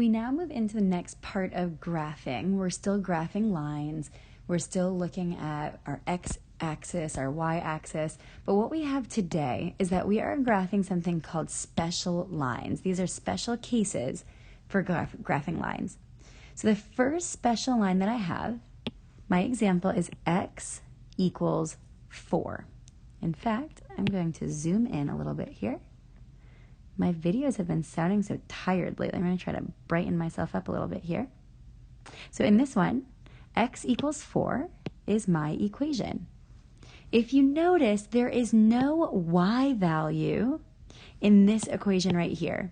We now move into the next part of graphing. We're still graphing lines. We're still looking at our x-axis, our y-axis. But what we have today is that we are graphing something called special lines. These are special cases for graphing lines. So the first special line that I have, my example is x equals 4. In fact, I'm going to zoom in a little bit here. My videos have been sounding so tired lately. I'm going to try to brighten myself up a little bit here. So in this one, x equals 4 is my equation. If you notice, there is no y value in this equation right here,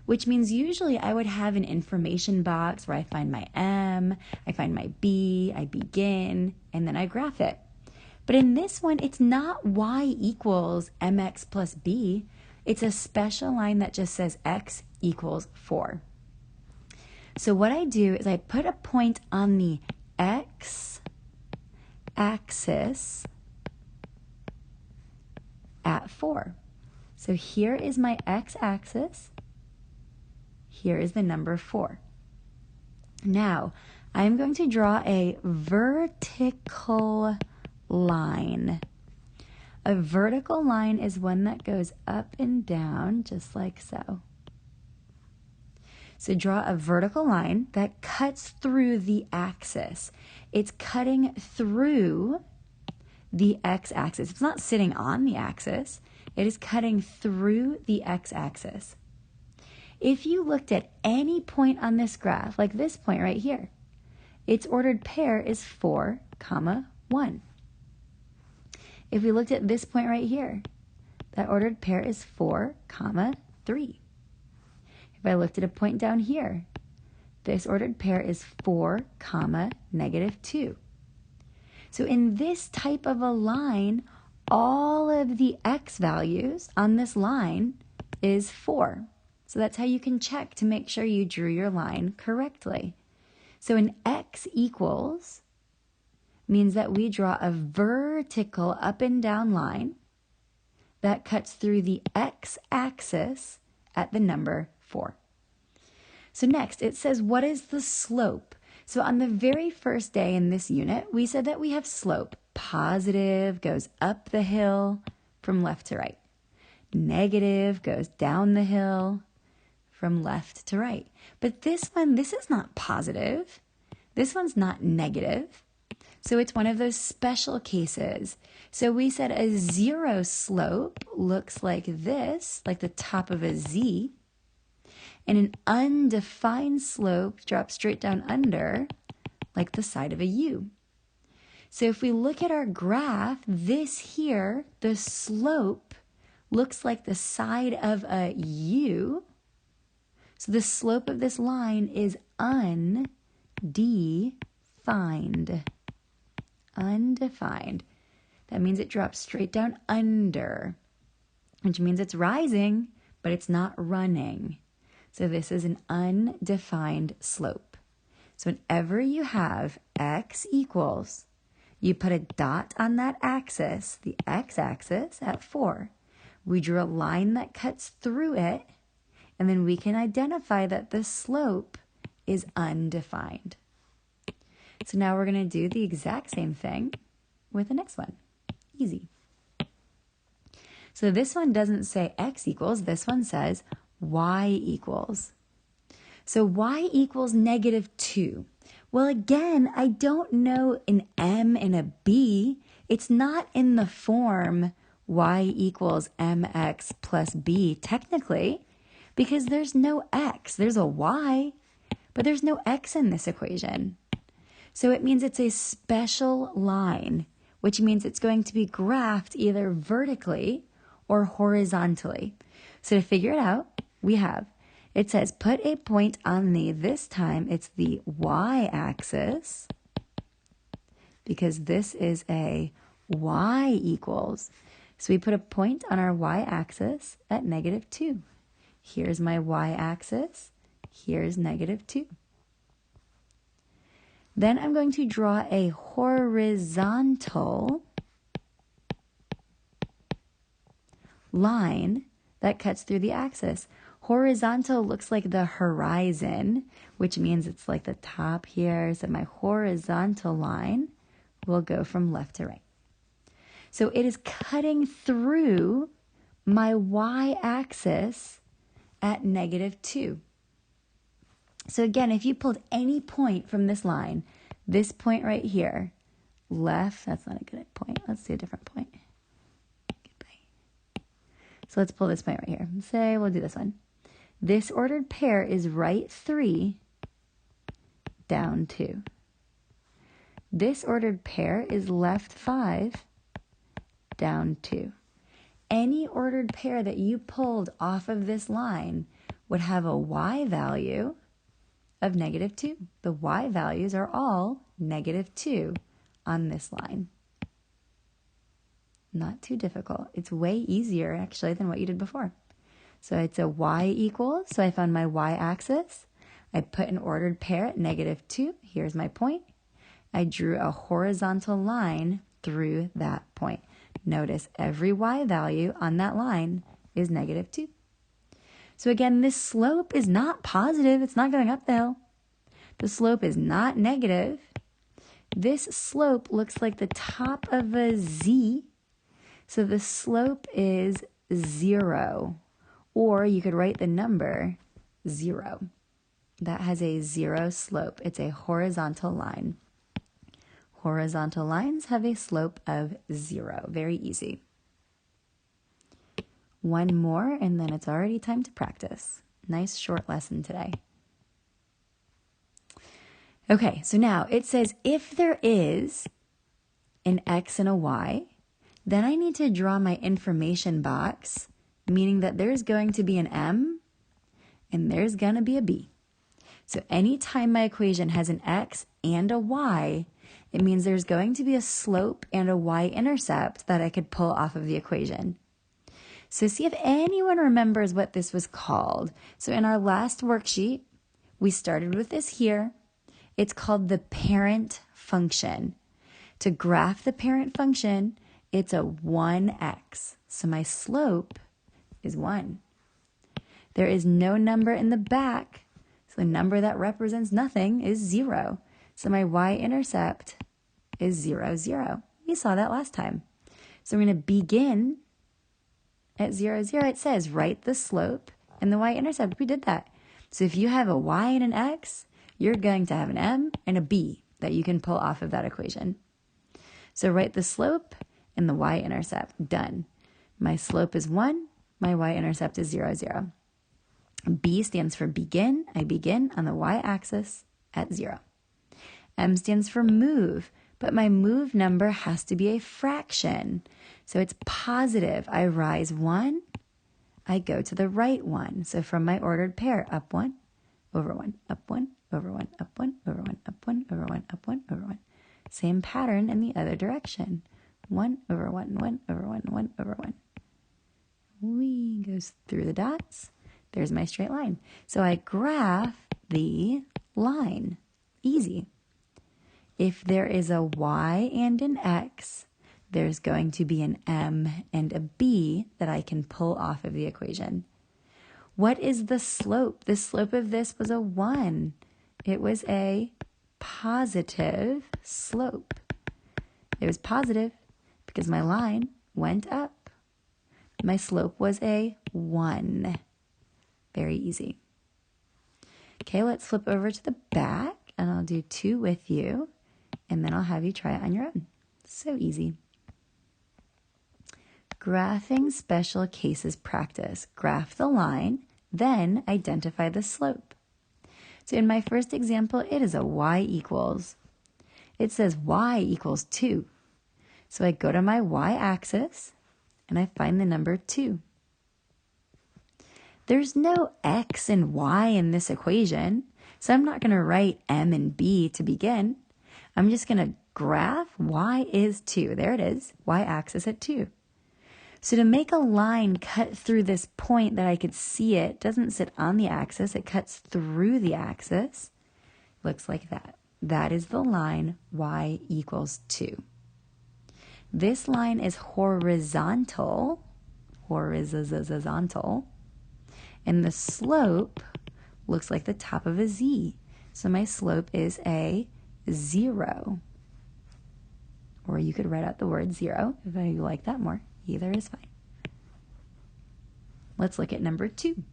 which means usually I would have an information box where I find my m, I find my b, I begin, and then I graph it. But in this one, it's not y equals mx plus b. It's a special line that just says x equals 4. So what I do is I put a point on the x-axis at 4. So here is my x-axis. Here is the number 4. Now, I'm going to draw a vertical line. A vertical line is one that goes up and down, just like so. So draw a vertical line that cuts through the axis. It's cutting through the x-axis. It's not sitting on the axis. It is cutting through the x-axis. If you looked at any point on this graph, like this point right here, its ordered pair is 4, 1. If we looked at this point right here, that ordered pair is 4, 3. If I looked at a point down here, this ordered pair is 4, -2. So in this type of a line, all of the x values on this line is 4. So that's how you can check to make sure you drew your line correctly. So an x equals means that we draw a vertical up and down line that cuts through the x-axis at the number 4. So next, it says, what is the slope? So on the very first day in this unit, we said that we have slope. Positive goes up the hill from left to right. Negative goes down the hill from left to right. But this one, this is not positive. This one's not negative. So it's one of those special cases. So we said a zero slope looks like this, like the top of a Z. And an undefined slope drops straight down under, like the side of a U. So if we look at our graph, this here, the slope looks like the side of a U. So the slope of this line is undefined. Undefined. That means it drops straight down under, which means it's rising, but it's not running. So this is an undefined slope. So whenever you have x equals, you put a dot on that axis, the x-axis at 4. We drew a line that cuts through it, and then we can identify that the slope is undefined. So now we're going to do the exact same thing with the next one. Easy. So this one doesn't say x equals. This one says y equals. So y equals -2. Well, again, I don't know an m and a b. It's not in the form y equals mx plus b technically, because there's no x. There's a y, but there's no x in this equation. So it means it's a special line, which means it's going to be graphed either vertically or horizontally. So to figure it out, it says put a point on this time it's the y-axis, because this is a y equals. So we put a point on our y-axis at -2. Here's my y-axis, here's -2. Then I'm going to draw a horizontal line that cuts through the axis. Horizontal looks like the horizon, which means it's like the top here. So my horizontal line will go from left to right. So it is cutting through my y-axis at -2. So again, if you pulled any point from this line, this point right here, left, that's not a good point. Let's do a different point. Goodbye. So let's pull this point right here. Say we'll do this one. This ordered pair is right 3, down 2. This ordered pair is left 5, down 2. Any ordered pair that you pulled off of this line would have a y value of -2. The y values are all -2 on this line. Not too difficult. It's way easier actually than what you did before. So it's a y equals, so I found my y-axis. I put an ordered pair at -2. Here's my point. I drew a horizontal line through that point. Notice every y value on that line is -2. So again, this slope is not positive. It's not going up the hill. The slope is not negative. This slope looks like the top of a Z. So the slope is 0. Or you could write the number 0. That has a 0 slope. It's a horizontal line. Horizontal lines have a slope of 0. Very easy. One more, and then it's already time to practice. Nice short lesson today. Okay, so now it says if there is an X and a Y, then I need to draw my information box, meaning that there's going to be an M and there's going to be a B. So anytime my equation has an X and a Y, it means there's going to be a slope and a y-intercept that I could pull off of the equation. So see if anyone remembers what this was called. So in our last worksheet, we started with this here. It's called the parent function. To graph the parent function, it's a 1x. So my slope is 1. There is no number in the back, so the number that represents nothing is 0. So my y-intercept is 0, 0. We saw that last time. So we're going to begin at 0, 0. It says write the slope and the y-intercept. We did that. So if you have a y and an x, you're going to have an m and a b that you can pull off of that equation. So write the slope and the y-intercept. Done. My slope is 1. My y-intercept is 0, 0. B stands for begin. I begin on the y-axis at 0. M stands for move, but my move number has to be a fraction. So it's positive. I rise 1. I go to the right 1. So from my ordered pair, up 1, over 1, up 1, over 1, up 1, over 1, up 1, over 1, up 1, over 1. Same pattern in the other direction. 1 over 1, 1 over 1, 1 over 1. We goes through the dots. There's my straight line. So I graph the line. Easy. If there is a y and an x, there's going to be an m and a b that I can pull off of the equation. What is the slope? The slope of this was a 1. It was a positive slope. It was positive because my line went up. My slope was a 1. Very easy. Okay, let's flip over to the back, and I'll do 2 with you, and then I'll have you try it on your own. So easy. Graphing special cases practice. Graph the line, then identify the slope. So in my first example, it is a y equals. It says y equals 2. So I go to my y-axis, and I find the number 2. There's no x and y in this equation, so I'm not going to write m and b to begin. I'm just going to graph y is 2. There it is, y-axis at 2. So to make a line cut through this point that I could see it, doesn't sit on the axis, it cuts through the axis, looks like that. That is the line y equals 2. This line is horizontal, And the slope looks like the top of a Z. So my slope is a 0. Or you could write out the word 0 if you like that more. Either is fine. Let's look at number 2.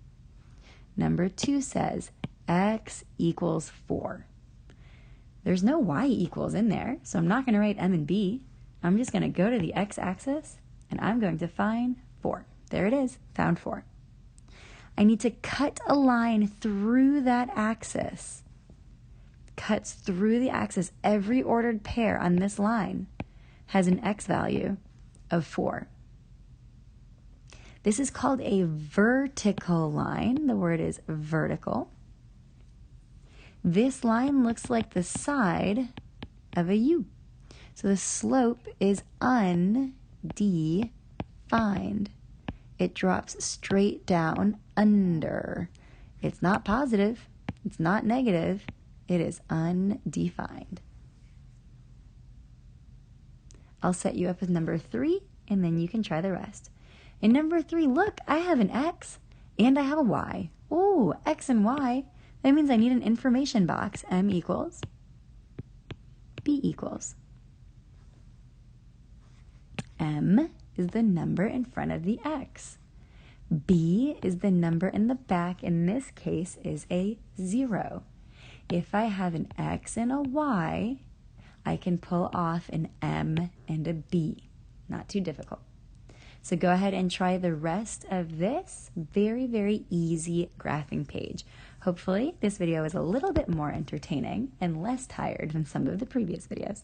Number 2 says x equals 4. There's no y equals in there, so I'm not going to write m and b. I'm just going to go to the x-axis, and I'm going to find 4. There it is, found 4. I need to cut a line through that axis. Cuts through the axis. Every ordered pair on this line has an x value of 4. This is called a vertical line. The word is vertical. This line looks like the side of a U. So the slope is undefined. It drops straight down under. It's not positive. It's not negative. It is undefined. I'll set you up with number 3, and then you can try the rest. In number 3, look, I have an x and I have a y. Oh, x and y. That means I need an information box. M equals, B equals. M is the number in front of the x. B is the number in the back. In this case is a 0. If I have an x and a y, I can pull off an M and a B. Not too difficult. So go ahead and try the rest of this very, very easy graphing page. Hopefully this video is a little bit more entertaining and less tired than some of the previous videos.